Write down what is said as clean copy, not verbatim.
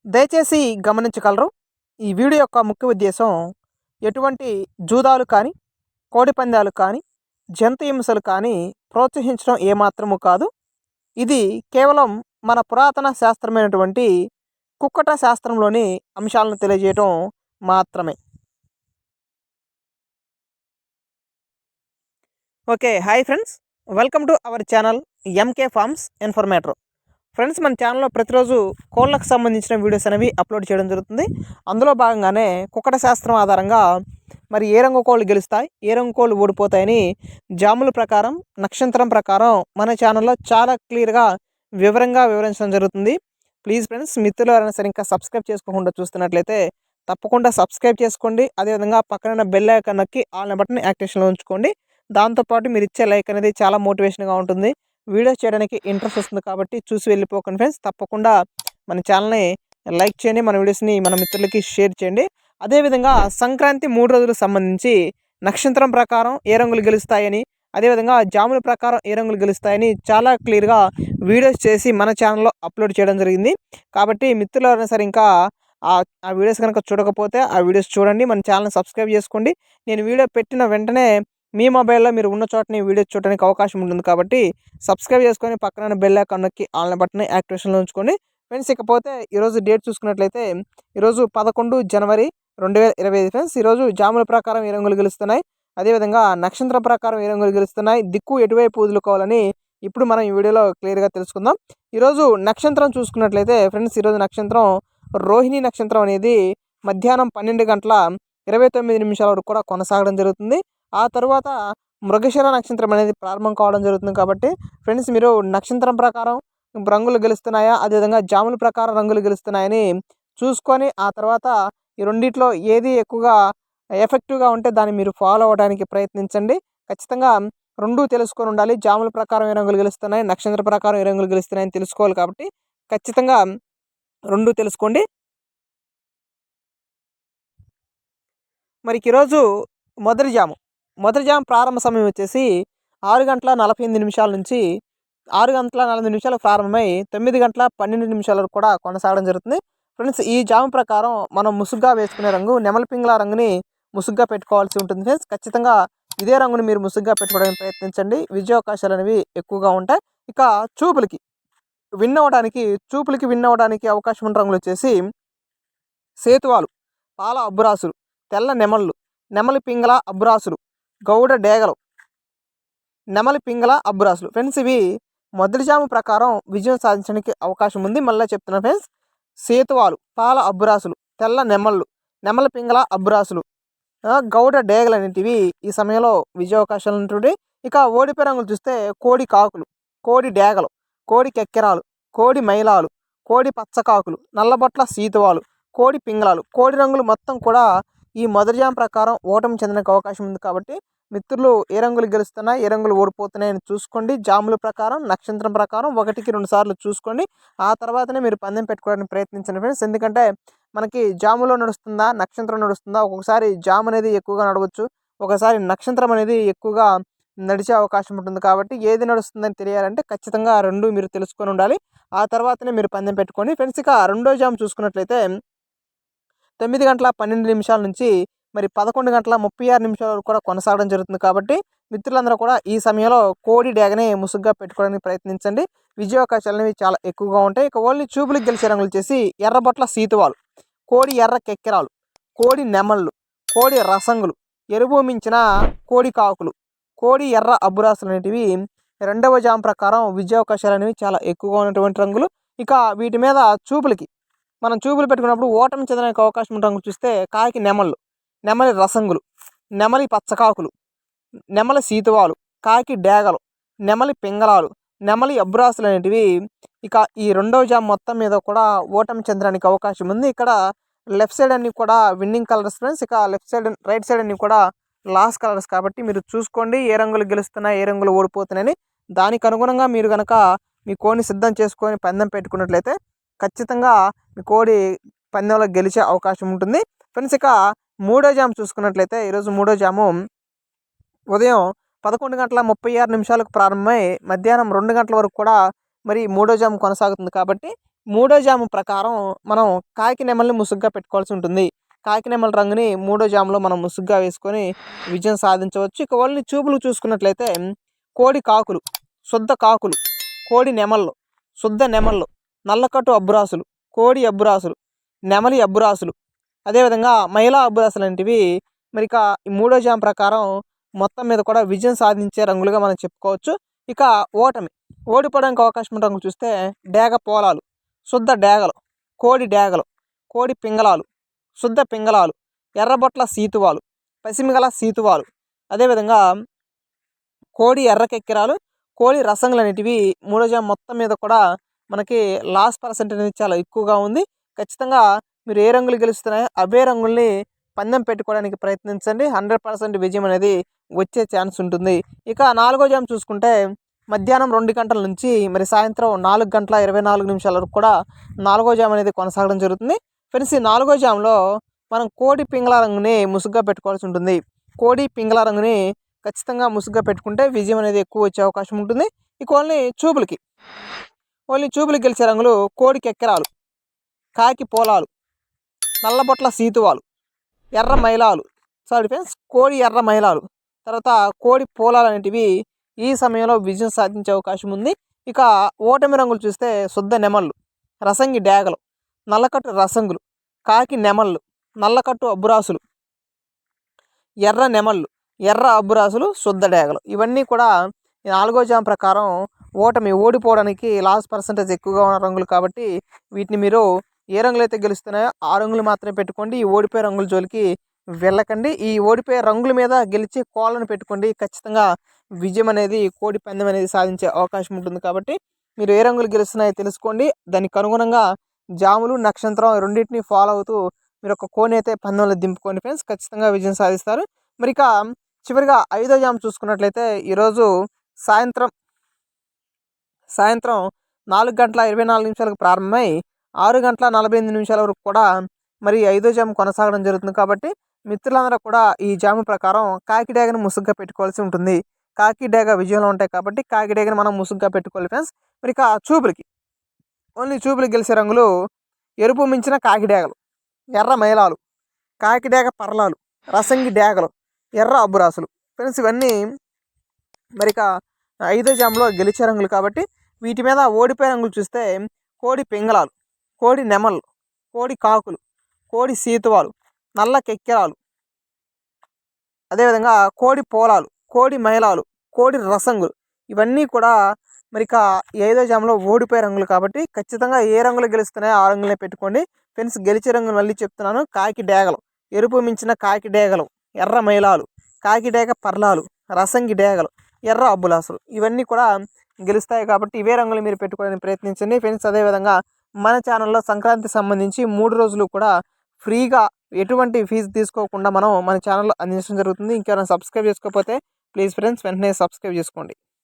దయచేసి గమనించగలరు. ఈ వీడియో యొక్క ముఖ్య ఉద్దేశం ఎటువంటి జూదాలు కానీ, కోడి పందాలు కానీ, జంతు హింసలు కానీ ప్రోత్సహించడం ఏమాత్రము కాదు. ఇది కేవలం మన పురాతన శాస్త్రమైనటువంటి కుక్కట శాస్త్రంలోని అంశాలను తెలియజేయటం మాత్రమే. Okay, hi friends, welcome to our channel MK farms informator. Friends, మన ఛానల్లో ప్రతిరోజు కోళ్ళకు సంబంధించిన వీడియోస్ అనేవి అప్లోడ్ చేయడం జరుగుతుంది. అందులో భాగంగానే కుక్కట శాస్త్రం ఆధారంగా మరి ఏ రంగు కోళ్ళు గెలుస్తాయి, ఏ రంగు కోళ్ళు ఓడిపోతాయని జాముల ప్రకారం, నక్షత్రం ప్రకారం మన ఛానల్లో చాలా క్లియర్గా వివరంగా వివరించడం జరుగుతుంది. ప్లీజ్ ఫ్రెండ్స్, మిత్రులు ఎవరైనా సరే ఇంకా సబ్స్క్రైబ్ చేసుకోకుండా చూస్తున్నట్లయితే తప్పకుండా సబ్స్క్రైబ్ చేసుకోండి. అదేవిధంగా పక్కన బెల్ ఐకాన్ నొక్కి ఆల్ బటన్ యాక్టివేషన్లో ఉంచుకోండి. దాంతోపాటు మీరు ఇచ్చే లైక్ అనేది చాలా మోటివేషన్గా ఉంటుంది, వీడియోస్ చేయడానికి ఇంట్రెస్ట్ వస్తుంది. కాబట్టి చూసి వెళ్ళిపోకండి ఫ్రెండ్స్. తప్పకుండా మన ఛానల్ని లైక్ చేయండి, మన వీడియోస్ని మన మిత్రులకి షేర్ చేయండి. అదేవిధంగా సంక్రాంతి 3 రోజులకు సంబంధించి నక్షత్రం ప్రకారం ఏ రంగులు గెలుస్తాయని, అదేవిధంగా జాముల ప్రకారం ఏ రంగులు గెలుస్తాయని చాలా క్లియర్గా వీడియోస్ చేసి మన ఛానల్లో అప్లోడ్ చేయడం జరిగింది. కాబట్టి మిత్రులు ఎవరైనా సరే ఇంకా ఆ వీడియోస్ కనుక చూడకపోతే ఆ వీడియోస్ చూడండి, మన ఛానల్ని సబ్స్క్రైబ్ చేసుకోండి. నేను వీడియో పెట్టిన వెంటనే మీ మొబైల్లో మీరు ఉన్న చోటని వీడియో చూడడానికి అవకాశం ఉంటుంది. కాబట్టి సబ్స్క్రైబ్ చేసుకొని పక్కన బెల్ ఐకాన్ నొక్కి ఆల్ బటన్ యాక్టివేషన్లో ఉంచుకోండి ఫ్రెండ్స్. ఇకపోతే ఈరోజు డేట్ చూసుకున్నట్లయితే ఈరోజు 11 జనవరి 2025 ఫ్రెండ్స్. ఈరోజు జాముల ప్రకారం ఏ రంగులు గెలుస్తున్నాయి, అదేవిధంగా నక్షత్రం ప్రకారం ఏ రంగులు గెలుస్తున్నాయి, దిక్కు ఎటువైపు వదులుకోవాలని ఇప్పుడు మనం ఈ వీడియోలో క్లియర్గా తెలుసుకుందాం. ఈరోజు నక్షత్రం చూసుకున్నట్లయితే ఫ్రెండ్స్, ఈరోజు నక్షత్రం రోహిణి నక్షత్రం అనేది మధ్యాహ్నం 12:29 వరకు కూడా కొనసాగడం జరుగుతుంది. ఆ తర్వాత మృగశిర నక్షత్రం అనేది ప్రారంభం కావడం జరుగుతుంది. కాబట్టి ఫ్రెండ్స్, మీరు నక్షత్రం ప్రకారం రంగులు గెలుస్తున్నాయా, అదేవిధంగా జాముల ప్రకారం రంగులు గెలుస్తున్నాయని చూసుకొని ఆ తర్వాత ఈ రెండిట్లో ఏది ఎక్కువగా ఎఫెక్టివ్గా ఉంటే దాన్ని మీరు ఫాలో అవ్వడానికి ప్రయత్నించండి. ఖచ్చితంగా రెండూ తెలుసుకొని ఉండాలి. జాముల ప్రకారం ఏ రంగులు గెలుస్తున్నాయి, నక్షత్ర ప్రకారం ఏ రంగులు గెలుస్తున్నాయని తెలుసుకోవాలి. కాబట్టి ఖచ్చితంగా రెండూ తెలుసుకోండి. మరి ఈరోజు మొదటి జాము ప్రారంభ సమయం వచ్చేసి 6:48 నుంచి 6:40 ప్రారంభమై 9:12 వరకు కూడా కొనసాగడం జరుగుతుంది. ఫ్రెండ్స్, ఈ జాము ప్రకారం మనం ముసుగ్గా వేసుకునే రంగు నెమలి పింగళ రంగుని ముసుగ్గా పెట్టుకోవాల్సి ఉంటుంది ఫ్రెండ్స్. ఖచ్చితంగా ఇదే రంగుని మీరు ముసుగ్గా పెట్టుకోవడానికి ప్రయత్నించండి, విజయావకాశాలు అనేవి ఎక్కువగా ఉంటాయి. ఇక చూపులకి విన్ అవ్వడానికి అవకాశం ఉన్న రంగులు వచ్చేసి సేతువాలు, పాల అబ్బురాసులు, తెల్ల నెమళ్ళు, నెమలి పింగళ అబ్బురాసులు, గౌడ డేగలు, నెమలి పింగళ అబ్బురాసులు. ఫ్రెండ్స్, ఇవి మొదటి జాము ప్రకారం విజయం సాధించడానికి అవకాశం ఉంది. మళ్ళీ చెప్తున్నాను ఫ్రెండ్స్, సేతువాలు, పాల అబ్బురాసులు, తెల్ల నెమళ్ళు, నెమలి పింగళ అబ్బురాసులు, గౌడ డేగలు అనేటివి ఈ సమయంలో విజయావకాశాలు ఉంటుండే. ఇక ఓడిపోయే రంగులు చూస్తే కోడి కాకులు, కోడి డేగలు, కోడి కెక్కెరాలు, కోడి మైలాలు, కోడి పచ్చకాకులు, నల్లబొట్ల సీతువాలు, కోడి పింగళాలు. కోడి రంగులు మొత్తం కూడా ఈ మొదటి జాము ప్రకారం ఓటమి చెందడానికి అవకాశం ఉంది. కాబట్టి మిత్రులు ఏ రంగులు గెలుస్తున్నాయి, ఏ రంగులు ఓడిపోతున్నాయని చూసుకోండి. జాముల ప్రకారం, నక్షత్రం ప్రకారం 1-2 సార్లు చూసుకోండి. ఆ తర్వాతనే మీరు పందెం పెట్టుకోవడానికి ప్రయత్నించండి ఫ్రెండ్స్. ఎందుకంటే మనకి జాములో నడుస్తుందా, నక్షత్రం నడుస్తుందా, ఒక్కొక్కసారి జాము అనేది ఎక్కువగా నడవచ్చు, ఒకసారి నక్షత్రం అనేది ఎక్కువగా నడిచే అవకాశం ఉంటుంది. కాబట్టి ఏది నడుస్తుందని తెలియాలంటే ఖచ్చితంగా రెండు మీరు తెలుసుకొని ఉండాలి. ఆ తర్వాతనే మీరు పందెం పెట్టుకోండి ఫ్రెండ్స్. ఇక రెండో జాము చూసుకున్నట్లయితే 9:12 నుంచి మరి 11:36 వరకు కూడా కొనసాగడం జరుగుతుంది. కాబట్టి మిత్రులందరూ కూడా ఈ సమయంలో కోడి డేగని ముసుగ్గా పెట్టుకోవడానికి ప్రయత్నించండి, విజయావకాశాలు అనేవి చాలా ఎక్కువగా ఉంటాయి. ఇక ఓన్లీ చూపులకు గెలిచే రంగులు వచ్చేసి ఎర్రబొట్ల సీతువాలు, కోడి ఎర్ర కెక్కెరాలు, కోడి నెమళ్ళు, కోడి రసంగులు, ఎరుభూమించిన కోడి కాకులు, కోడి ఎర్ర అబ్బురాసులు అనేటివి రెండవ జాము ప్రకారం విజయావకాశాలు అనేవి చాలా ఎక్కువగా ఉన్నటువంటి రంగులు. ఇక వీటి మీద మనం చూపులు పెట్టుకున్నప్పుడు ఓటమి చెందడానికి అవకాశం ఉన్న రంగులు చూస్తే కాకి నెమళ్ళు, నెమలి రసంగులు, నెమలి పచ్చకాకులు, నెమలి సీతువాలు, కాకి డేగలు, నెమలి పింగళాలు, నెమలి అబ్బురాసులు అనేటివి ఇక ఈ రెండవ జాము మొత్తం మీద కూడా ఓటమి చెందడానికి అవకాశం ఉంది. ఇక్కడ లెఫ్ట్ సైడ్ అన్ని కూడా విన్నింగ్ కలర్స్ ఫ్రెండ్స్. ఇక రైట్ సైడ్ అన్ని కూడా లాస్ కలర్స్. కాబట్టి మీరు చూసుకోండి ఏ రంగులు గెలుస్తున్నాయి, ఏ రంగులు ఓడిపోతున్నాయని. దానికి అనుగుణంగా మీరు కనుక మీ కోడిని సిద్ధం చేసుకొని పందెం పెట్టుకున్నట్లయితే ఖచ్చితంగా మీ కోడి పందెంలో గెలిచే అవకాశం ఉంటుంది ఫ్రెండ్స్. ఇక మూడో జాము చూసుకున్నట్లయితే ఈరోజు మూడో జాము ఉదయం 11:36 ప్రారంభమై మధ్యాహ్నం 2 గంటల వరకు కూడా మరి మూడో జాము కొనసాగుతుంది. కాబట్టి మూడో జాము ప్రకారం మనం కాకి నెమల్ని ముసుగ్గా పెట్టుకోవాల్సి ఉంటుంది. కాకి నెమలి రంగుని మూడో జాములో మనం ముసుగ్గా వేసుకొని విజయం సాధించవచ్చు. ఇక ఓన్లీ చూపులు చూసుకున్నట్లయితే కోడి కాకులు, శుద్ధ కాకులు, కోడి నెమళ్ళు, శుద్ధ నెమళ్ళు, నల్లకట్టు అబ్బురాసులు, కోడి అబ్బురాసులు, నెమలి అబ్బురాసులు, అదేవిధంగా మహిళా అబ్బురాసులు లాంటివి మరి ఇక ఈ మూడో జాము ప్రకారం మొత్తం మీద కూడా విజయం సాధించే రంగులుగా మనం చెప్పుకోవచ్చు. ఇక ఓడిపోవడానికి అవకాశం ఉన్న రంగులు చూస్తే డేగ పోలాలు, శుద్ధ డేగలు, కోడి డేగలు, కోడి పింగళాలు, శుద్ధ పింగళాలు, ఎర్రబొట్ల సీతువాలు, పసిమిగల సీతువాలు, అదేవిధంగా కోడి ఎర్రకెక్కిరాలు, కోడి రసంగులు అనేటివి మూడో జాము మొత్తం మీద కూడా మనకి లాస్ పర్సెంట్ అనేది చాలా ఎక్కువగా ఉంది. ఖచ్చితంగా మీరు ఏ రంగులు గెలుస్తున్నాయో అవే రంగుల్ని పందెం పెట్టుకోవడానికి ప్రయత్నించండి. 100% విజయం అనేది వచ్చే ఛాన్స్ ఉంటుంది. ఇక నాలుగో జాము చూసుకుంటే మధ్యాహ్నం 2 గంటల నుంచి మరి సాయంత్రం 4:24 వరకు కూడా నాలుగో జాము అనేది కొనసాగడం జరుగుతుంది. ఫ్రెండ్స్, ఈ నాలుగో జాములో మనం కోడి పింగళ రంగుని ముసుగ్గా పెట్టుకోవాల్సి ఉంటుంది. కోడి పింగళ రంగుని ఖచ్చితంగా ముసుగ్గా పెట్టుకుంటే విజయం అనేది ఎక్కువ వచ్చే అవకాశం ఉంటుంది. ఇక ఓన్లీ చూపులకి గెలిచే రంగులు కోడి కెక్కెరాలు, కాకి పోలాలు, నల్లబొట్ల సీతువాలు, ఎర్ర మైలాలు, ఫ్రెండ్స్, కోడి ఎర్ర మైలాలు, తర్వాత కోడి పోలాలు అనేటివి ఈ సమయంలో విజయం సాధించే అవకాశం ఉంది. ఇక ఓటమి రంగులు చూస్తే శుద్ధ నెమళ్ళు, రసంగి డేగలు, నల్లకట్టు రసంగులు, కాకి నెమళ్ళు, నల్లకట్టు అబ్బురాసులు, ఎర్ర నెమళ్ళు, ఎర్ర అబ్బురాసులు, శుద్ధ డేగలు, ఇవన్నీ కూడా ఈ నాలుగో జాము ప్రకారం ఓడిపోవడానికి లాస్ పర్సంటేజ్ ఎక్కువగా ఉన్న రంగులు కాబట్టి వీటిని మీరు ఏ రంగులు అయితే గెలుస్తున్నాయో ఆ రంగులు మాత్రమే పెట్టుకోండి. ఈ ఓడిపోయే రంగుల జోలికి వెళ్ళకండి. ఈ ఓడిపోయే రంగుల మీద గెలిచి కోళ్ళను పెట్టుకోండి. ఖచ్చితంగా విజయం అనేది కోడి పందెం అనేది సాధించే అవకాశం ఉంటుంది. కాబట్టి మీరు ఏ రంగులు గెలుస్తున్నాయో తెలుసుకోండి. దానికి అనుగుణంగా జాములు, నక్షత్రం రెండింటిని ఫాలో అవుతూ మీరు ఒక కోడిని అయితే పందెంలో దింపుకోండి ఫ్రెండ్స్. ఖచ్చితంగా విజయం సాధిస్తారు. మరి ఇక చివరిగా ఐదో జాము చూసుకున్నట్లయితే ఈరోజు సాయంత్రం 4:24 ప్రారంభమై 6:48 వరకు కూడా మరి ఐదో జాము కొనసాగడం జరుగుతుంది. కాబట్టి మిత్రులందరూ కూడా ఈ జాము ప్రకారం కాకి డేగను ముసుగ్గా పెట్టుకోవాల్సి ఉంటుంది. కాకి డేగ విజయంలో ఉంటాయి కాబట్టి కాకి డేగను మనం ముసుగ్గా పెట్టుకోవాలి ఫ్రెండ్స్. మరి ఇక చూపులకి గెలిచే రంగులు ఎరుపు మించిన కాకి డేగలు, ఎర్ర మైలాలు, కాకి డేగ పర్లాలు, రసంగి డేగలు, ఎర్ర అబ్బురాసులు. ఫ్రెండ్స్, ఇవన్నీ మరి ఇక ఐదో జాములో గెలిచే రంగులు కాబట్టి వీటి మీద ఓడిపోయే రంగులు చూస్తే కోడి పింగళాలు, కోడి నెమళ్ళు, కోడి కాకులు, కోడి సీతువాలు, నల్ల కెక్కెరాలు, అదేవిధంగా కోడి పోలాలు, కోడి మైలాలు, కోడి రసంగులు, ఇవన్నీ కూడా మరి ఇక ఐదో జాములో ఓడిపోయే రంగులు కాబట్టి ఖచ్చితంగా ఏ రంగులు గెలుస్తున్నాయో ఆ రంగులనే పెట్టుకోండి ఫ్రెండ్స్. గెలిచే రంగులు మళ్ళీ చెప్తున్నాను: కాకి డేగలు, ఎరుపు మించిన కాకి డేగలు, ఎర్ర మైలాలు, కాకి డేగ పర్లాలు, రసంగి డేగలు, ఎర్ర అబ్బులాసులు, ఇవన్నీ కూడా గెలుస్తాయి కాబట్టి ఇవే రంగులు మీరు పెట్టుకోవడానికి ప్రయత్నించండి ఫ్రెండ్స్. అదేవిధంగా మన ఛానల్లో సంక్రాంతి సంబంధించి 3 రోజులు కూడా ఫ్రీగా ఎటువంటి ఫీజు తీసుకోకుండా మనం మన ఛానల్లో అందించడం జరుగుతుంది. ఇంకెవరైనా సబ్స్క్రైబ్ చేసుకోకపోతే ప్లీజ్ ఫ్రెండ్స్ వెంటనే సబ్స్క్రైబ్ చేసుకోండి.